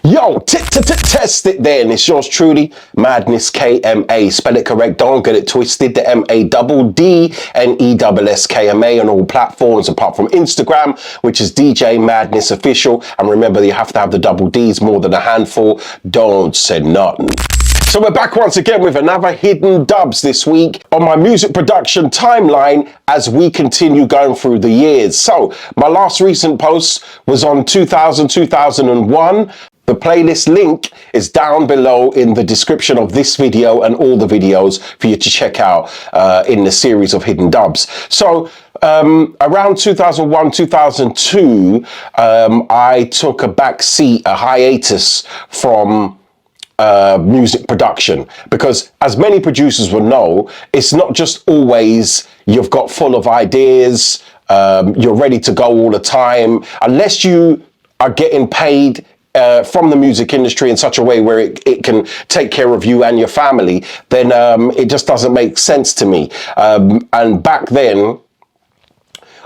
Yo, test it then. It's yours truly, Maddness Kma. Spell it correct, don't get it twisted. The Maddness on all platforms apart from Instagram, which is DJ Maddness Official. And remember, you have to have the double D's, more than a handful. Don't say nothing. So we're back once again with another Hidden Dubs this week on my music production timeline as we continue going through the years. So my last recent post was on 2001. The playlist link is down below in the description of this video and all the videos for you to check out in the series of Hidden Dubs. So around 2001, 2002, I took a back seat, a hiatus from music production, because as many producers will know, it's not just always you've got full of ideas, you're ready to go all the time, unless you are getting paid from the music industry in such a way where it can take care of you and your family, then it just doesn't make sense to me. And back then,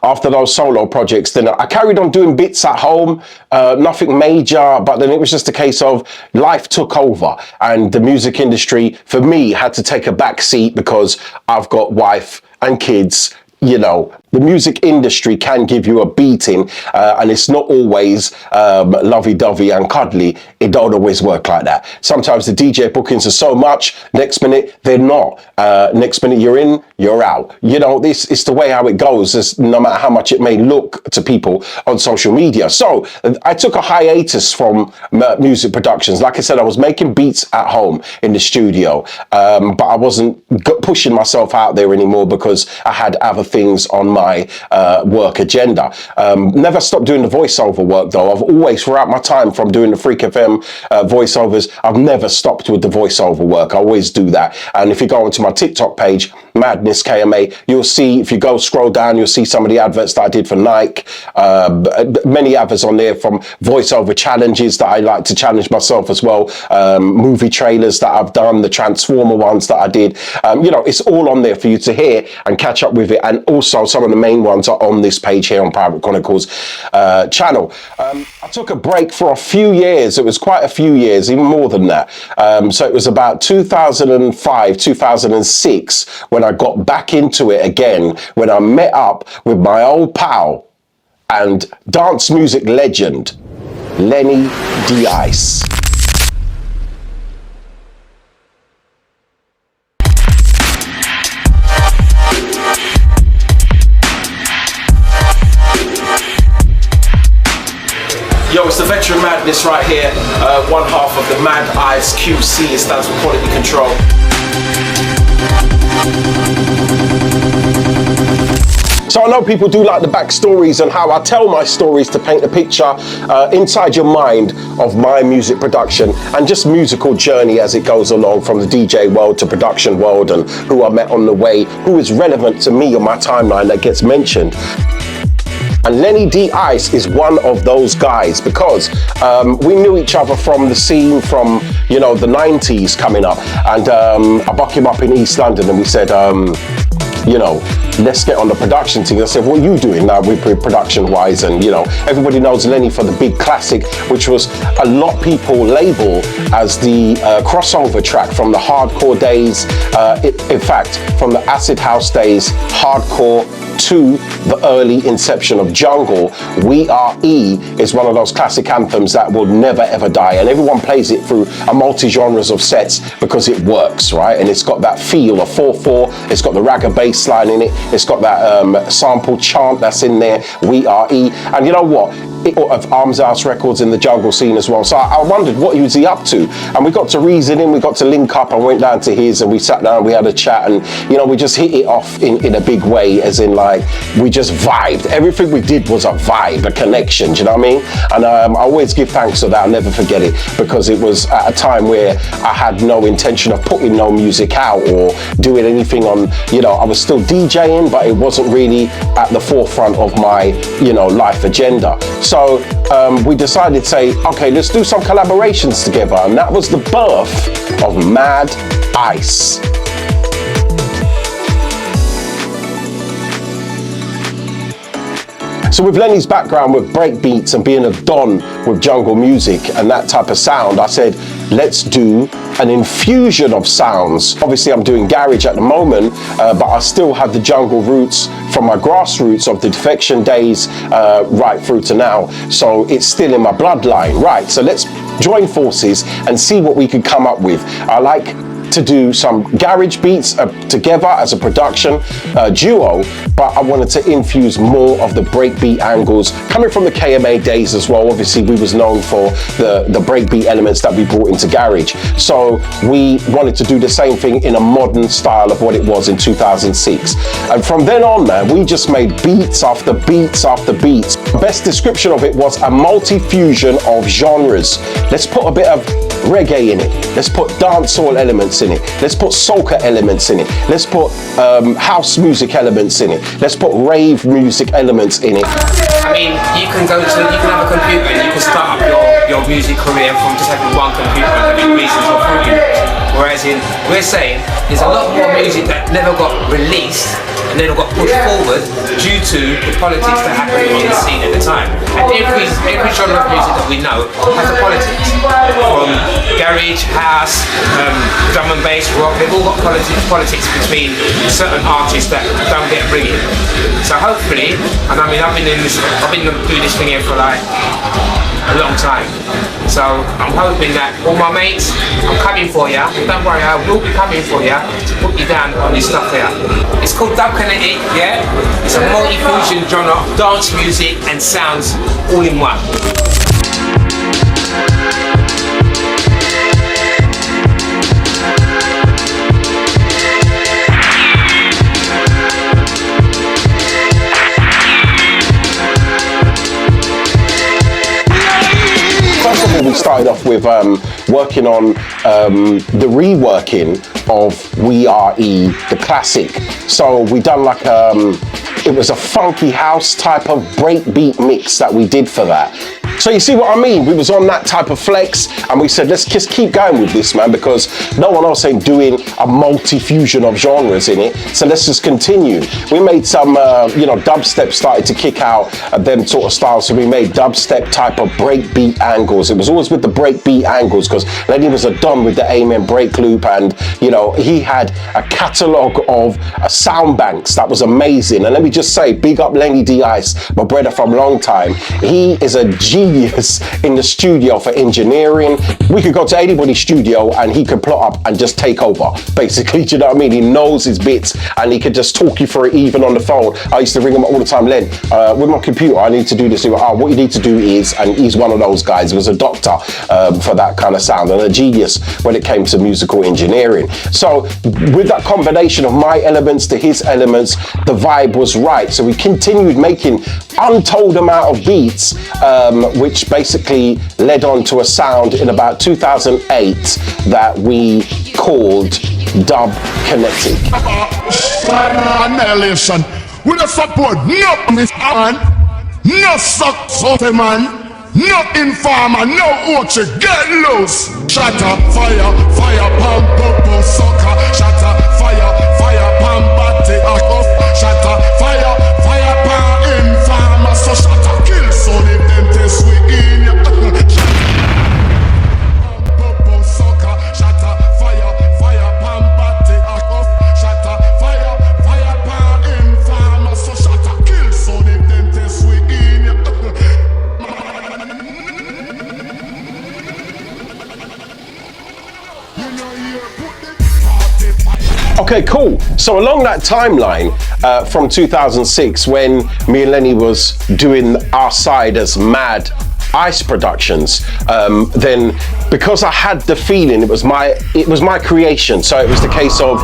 after those solo projects, then I carried on doing bits at home, nothing major, but then it was just a case of life took over and the music industry for me had to take a back seat because I've got wife and kids. You know, the music industry can give you a beating, and it's not always lovey-dovey and cuddly. It don't always work like that. Sometimes the DJ bookings are so much, next minute they're not. Next minute you're in, you're out. You know, this is the way how it goes, no matter how much it may look to people on social media. So I took a hiatus from music productions. Like I said, I was making beats at home in the studio, but I wasn't pushing myself out there anymore because I had other things on my work agenda. Never stopped doing the voiceover work though. I've always, throughout my time from doing the Freak FM voiceovers, I've never stopped with the voiceover work. I always do that. And if you go onto my TikTok page, Maddness Kma, you'll see, if you go scroll down, you'll see some of the adverts that I did for Nike, many others on there, from voiceover challenges that I like to challenge myself as well, movie trailers that I've done, the Transformer ones that I did. You know, it's all on there for you to hear and catch up with it. And also some of the main ones are on this page here on Private Chronicles channel. I took a break for a few years. It was quite a few years, even more than that. So it was about 2005, 2006 when I got back into it again, when I met up with my old pal and dance music legend, Lenny D-Ice. Yo, it's the veteran Maddness right here, one half of the Maddness QC, it stands for Quality Control. So I know people do like the backstories and how I tell my stories to paint a picture inside your mind of my music production and just musical journey as it goes along, from the DJ world to production world, and who I met on the way, who is relevant to me on my timeline that gets mentioned. And Lenny D-Ice is one of those guys, because we knew each other from the scene from, you know, the 90s coming up. And I buck him up in East London and we said, you know, let's get on the production team. I said, what are you doing now with production wise? And, you know, everybody knows Lenny for the Big Classic, which was a lot people label as the crossover track from the hardcore days. In fact, from the acid house days, hardcore, to the early inception of jungle. We Are E is one of those classic anthems that will never ever die, and everyone plays it through a multi-genres of sets because it works, right? And it's got that feel of 4/4, it's got the ragga bass line in it, it's got that sample chant that's in there, We Are E. And you know what? Of Arms House Records in the jungle scene as well. So I wondered what was he up to, and we got to reason in, we got to link up, and went down to his, and we sat down, we had a chat, and you know, we just hit it off in a big way, as in like we just vibed. Everything we did was a vibe, a connection, do you know what I mean? And I always give thanks for that. I'll never forget it, because it was at a time where I had no intention of putting no music out or doing anything on, you know, I was still DJing, but it wasn't really at the forefront of my, you know, life agenda. So we decided to say, okay, let's do some collaborations together. And that was the birth of Maddness. So with Lenny's background with break beats and being a don with jungle music and that type of sound, I said, let's do an infusion of sounds. Obviously I'm doing garage at the moment, but I still have the jungle roots from my grassroots of the Defection days right through to now. So it's still in my bloodline, right? So let's join forces and see what we could come up with. I like to do some garage beats together as a production duo, but I wanted to infuse more of the breakbeat angles coming from the KMA days as well. Obviously we was known for the breakbeat elements that we brought into garage, so we wanted to do the same thing in a modern style of what it was in 2006. And from then on, man, we just made beats after beats after beats. Best description of it was a multi-fusion of genres. Let's put a bit of reggae in it, let's put dancehall elements in it, let's put soca elements in it, let's put house music elements in it, let's put rave music elements in it. I mean, you can have a computer and you can start up your music career from just having one computer and having reasons for proving it. Whereas we're saying there's a lot more music that never got released and then got pushed forward due to the politics that happened on the scene at the time. And every genre of music that we know has a politics. From garage, house, drum and bass, rock, they've all got politics between certain artists that don't get ringing. So hopefully, and I mean I've been doing this thing here for like a long time. So I'm hoping that all my mates, I'm coming for ya. Don't worry, I will be coming for ya to put you down on this stuff here. It's called Dubkinetic, yeah? It's a multi-fusion genre of dance music and sounds all in one. We started off with working on the reworking of We Are E, the classic. So we done like it was a funky house type of breakbeat mix that we did for that. So you see what I mean? We was on that type of flex and we said, let's just keep going with this, man, because no one else ain't doing a multi-fusion of genres in it. So let's just continue. We made some, dubstep started to kick out them sort of styles. So we made dubstep type of breakbeat angles. It was always with the breakbeat angles because Lenny was a don with the Amen break loop, and, you know, he had a catalogue of sound banks that was amazing. And let me just say, big up Lenny D Ice, my brother from long time. He is a genius in the studio for engineering. We could go to anybody's studio and he could plot up and just take over, basically. Do you know what I mean? He knows his bits and he could just talk you through it even on the phone. I used to ring him all the time, Len, with my computer, I need to do this. He went, what you need to do is, and he's one of those guys, he was a doctor for that kind of sound and a genius when it came to musical engineering. So with that combination of my elements to his elements, the vibe was right. So we continued making untold amount of beats, which basically led on to a sound in about 2008 that we called Dubkinetic. Annihilation. We don't support no man, no suck man, no informer, no orchard. Get loose. Shatter, fire, fire, pump, pump, sucker. Shatter, fire, fire, pump, body, off. Shatter, fire, fire, pump, informer. So shatter, kill, so if them test we in ya. Pump, sucker. Shatter, fire, fire, pump, body, off. Shatter, fire, fire, pump, informer. So shatter, kill, so if them test we in ya. Okay, cool. So along that timeline from 2006, when me and Lenny was doing our side as Mad Ice Productions, then because I had the feeling it was my creation, so it was the case of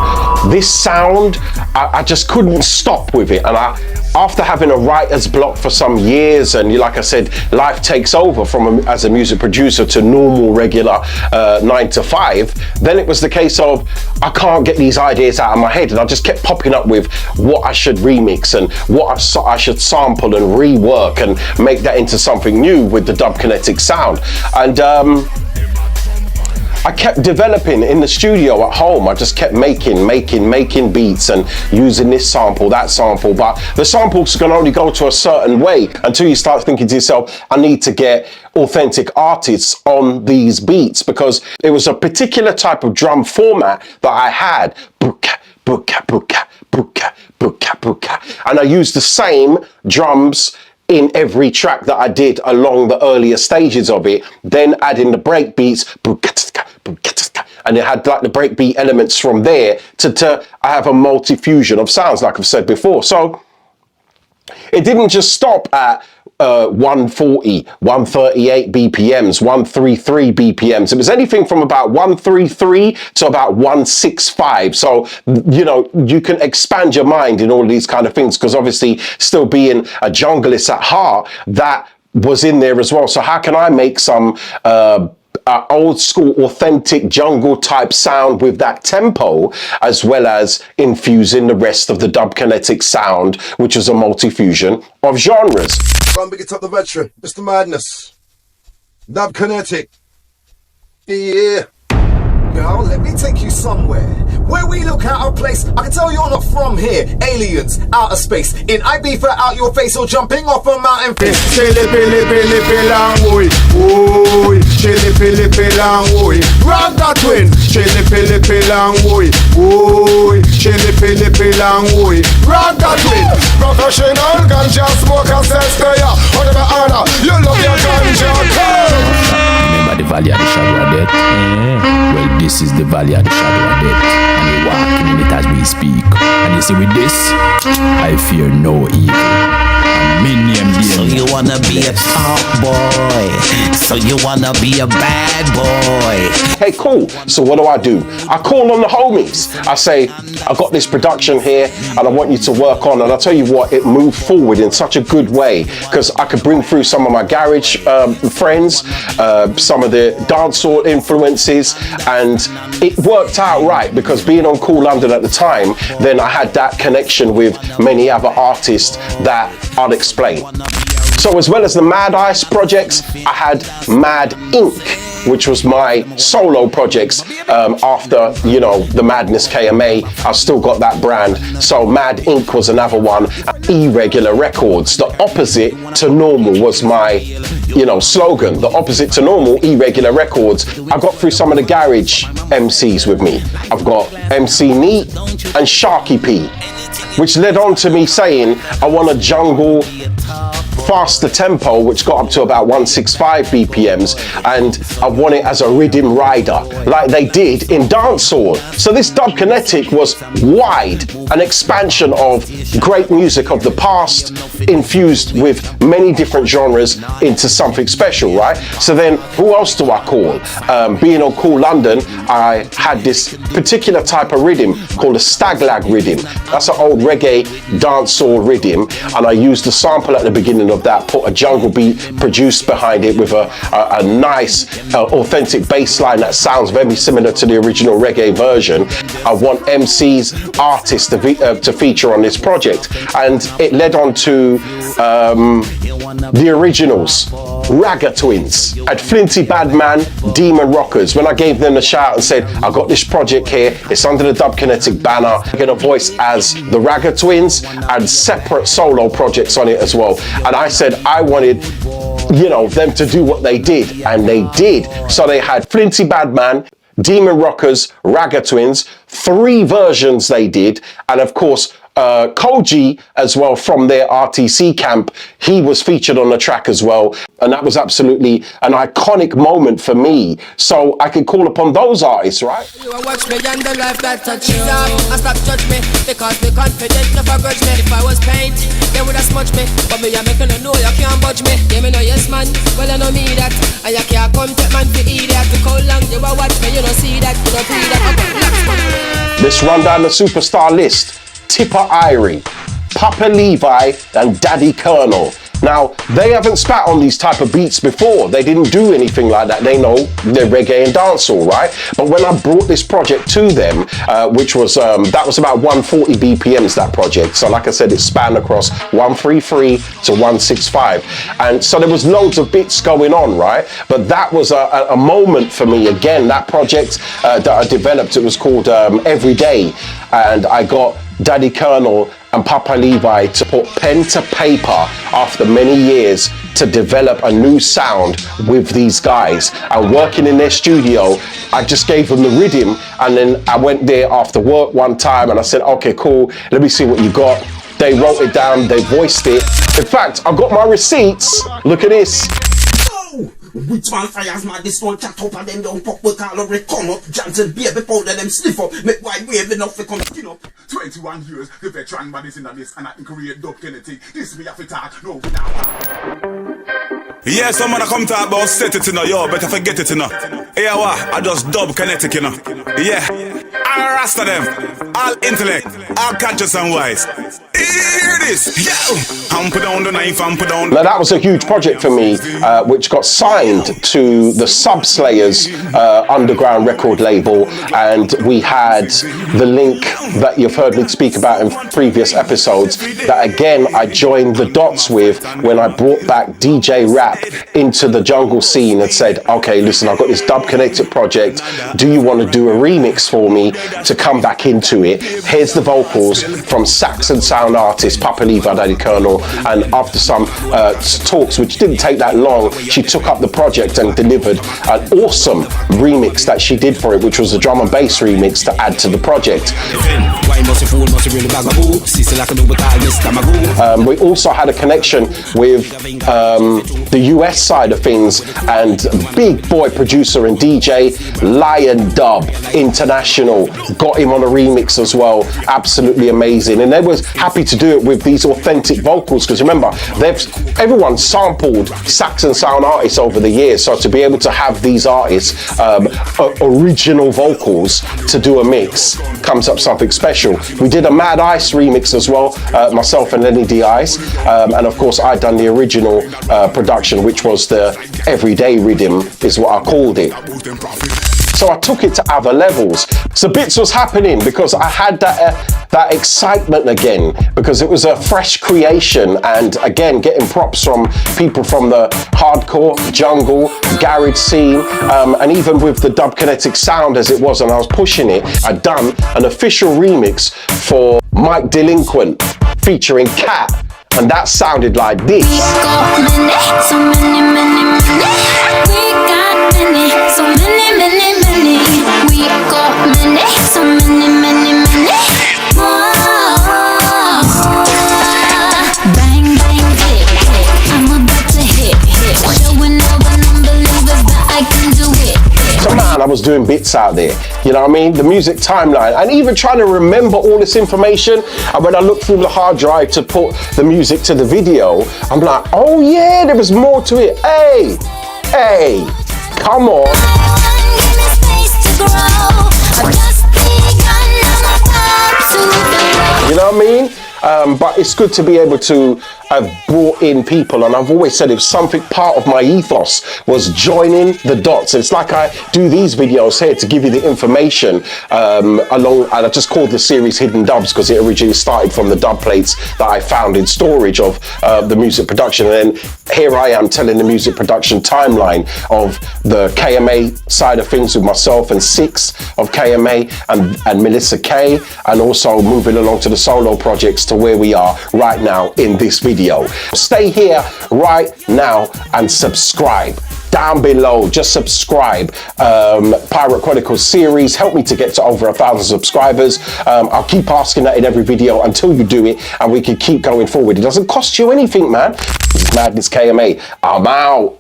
this sound, I just couldn't stop with it. And after having a writer's block for some years, and like I said, life takes over as a music producer to normal, regular 9 to 5, then it was the case of I can't get these ideas out of my head, and I just kept popping up with what I should remix and what I should sample and rework and make that into something new with the Dubkinetic sound. And I kept developing in the studio at home. I just kept making beats and using this sample, that sample, but the samples can only go to a certain way until you start thinking to yourself, I need to get authentic artists on these beats, because it was a particular type of drum format that I had. Buka, buka, buka, buka, buka, buka. And I used the same drums in every track that I did along the earlier stages of it, then adding the break beats, and it had like the breakbeat elements from there to I have a multi-fusion of sounds, like I've said before. So it didn't just stop at 140, 138 BPMs, 133 BPMs. It was anything from about 133 to about 165. So, you know, you can expand your mind in all these kind of things, because obviously still being a junglist at heart, that was in there as well. So how can I make some old school authentic jungle type sound with that tempo, as well as infusing the rest of the Dubkinetic sound, which is a multi-fusion of genres. Run big it up the veteran, Mr. Maddness. Dubkinetic. Yeah. Yo, let me take you somewhere where we look out of place. I can tell you're not from here. Aliens, outer space, in Ibiza, out your face, or jumping off a mountain face. Chili pili pili pilang oi, oi. Chili pili pilang oi. Rock that twin. Chili pili pilang oi, oi. Chili pili pilang oi. Rock that twin. Professional ganja smoker says to ya, whatever honor, you love your ganja. Remember the valley of the shadow of death? Well, this is the valley of the shadow of death, and we're walking in it as we speak. And you see, with this, I fear no evil. So you wanna be a top boy? So you wanna be a bad boy? Hey, cool. So what do? I call on the homies. I say, I got this production here and I want you to work on. And I'll tell you what, it moved forward in such a good way, because I could bring through some of my garage friends, some of the dancehall influences, and it worked out right, because being on Cool London at the time, then I had that connection with many other artists that I'll explain. So as well as the Mad Ice projects, I had Maddinc, which was my solo projects after, you know, the Maddness Kma. I've still got that brand. So Maddinc was another one. Irregular Records, the opposite to normal was my, you know, slogan. The opposite to normal, Irregular Records. I got through some of the garage MCs with me. I've got MC Neat and Sharky P, which led on to me saying I want a jungle faster tempo, which got up to about 165 BPMs, and I want it as a rhythm rider like they did in dancehall. So this Dubkinetic was wide, an expansion of great music of the past infused with many different genres into something special, right? So then who else do I call? Being on Cool London, I had this particular type of rhythm called a staglag rhythm. That's an old reggae dancehall rhythm, and I used the sample at the beginning of that, put a jungle beat produced behind it with a nice authentic bass line that sounds very similar to the original reggae version. I want MCs, artists to feature on this project, and it led on to the originals, Ragga Twins, at Flinty Badman, Demon Rockers. When I gave them a shout and said, I got this project here, it's under the Dubkinetic banner, I'm gonna voice as the Ragga Twins and separate solo projects on it as well. And I said I wanted, you know, them to do what they did, and they did. So they had Flinty Badman, Demon Rockers, Ragga Twins, 3 versions they did, and of course Koji as well from their RTC camp. He was featured on the track as well, and that was absolutely an iconic moment for me. So I could call upon those artists, right? You watch me and the life that touch me up and stop judge me, because me confident, never grudge me. If I was paint, they would have smudged me, but me I make you know you can't budge me. Yeah, me know yes man, well I know me that, and you can't come take man to eat that. To call long, you a watch me, you don't see that, you don't feel that. Let's run down the superstar list. Tipper Irie, Papa Levi and Daddy Colonel. Now, they haven't spat on these type of beats before. They didn't do anything like that. They know they're reggae and dancehall, right? But when I brought this project to them, which was, that was about 140 BPMs, that project. So like I said, it spanned across 133 to 165. And so there was loads of bits going on, right? But that was a moment for me. Again, that project that I developed, it was called Everyday. And I got Daddy Colonel and Papa Levi to put pen to paper after many years to develop a new sound with these guys. And working in their studio, I just gave them the rhythm, and then I went there after work one time and I said, okay, cool, let me see what you got. They wrote it down, they voiced it. In fact, I got my receipts. Look at this. Which man fires mad, this one chat up and them don't pop with calorie come up. Johnson baby powder them sniff up. Make white wave enough to come skin up. 21 years, the veteran man is in this and I can create Dubkinetic. This me have to talk, no we now. Yeah, some man come talk about set it, you know, yo, better forget it, you know. Yeah, what? I just Dubkinetic, you know. Yeah, all rasta them, all intellect, all conscious and wise. Hear this, yo. I'm put down the knife, I'm put down. Now that was a huge project for me, which got signed to the Subslayers underground record label, and we had the link that you've heard me speak about in previous episodes. That again, I joined the dots with when I brought back DJ Rap into the jungle scene and said, okay, listen, I've got this Dubkinetic project. Do you want to do a remix for me to come back into it? Here's the vocals from sax and sound artist Papa Levi, Daddy Colonel, and after some talks, which didn't take that long, she took up the project and delivered an awesome remix that she did for it, which was a drum and bass remix to add to the project. We also had a connection with the US side of things, and big boy producer and DJ Lion Dub International got him on a remix as well. Absolutely amazing, and they was happy to do it with these authentic vocals, because remember, everyone sampled sax and sound artists over the years, so to be able to have these artists original vocals to do a mix comes up something special. We did a Mad Ice remix as well, myself and Lenny D Ice, and of course I done the original production, which was the Everyday rhythm is what I called it. So I took it to other levels. So bits was happening because I had that excitement again, because it was a fresh creation, and again getting props from people from the hardcore, jungle, garage scene, and even with the Dubkinetic sound as it was, and I was pushing it. I'd done an official remix for Mike Delinquent featuring Cat, and that sounded like this. We got many, so many, many, many. We got many, so many, many, many. We got many, so many, many, many. Whoa. Bang, bang, hit, hit. I'm about to hit, hit. Showing all the non-believers that I can do it. So man, I was doing bits out there, you know what I mean? The music timeline, and even trying to remember all this information. And when I looked through the hard drive to put the music to the video, I'm like, oh yeah, there was more to it. Hey, come on. You know what I mean? But it's good to be able to have brought in people, and I've always said if something part of my ethos was joining the dots. It's like I do these videos here to give you the information along, and I just called the series Hidden Dubs because it originally started from the dub plates that I found in storage of the music production, and then here I am telling the music production timeline of the KMA side of things with myself and Six of KMA and Melissa K, and also moving along to the solo projects to where we are right now in this video. Stay here right now and subscribe. Down below, just subscribe. Pirate Chronicles series, help me to get to over 1,000 subscribers. I'll keep asking that in every video until you do it, and we can keep going forward. It doesn't cost you anything, man. This is Maddness Kma. I'm out.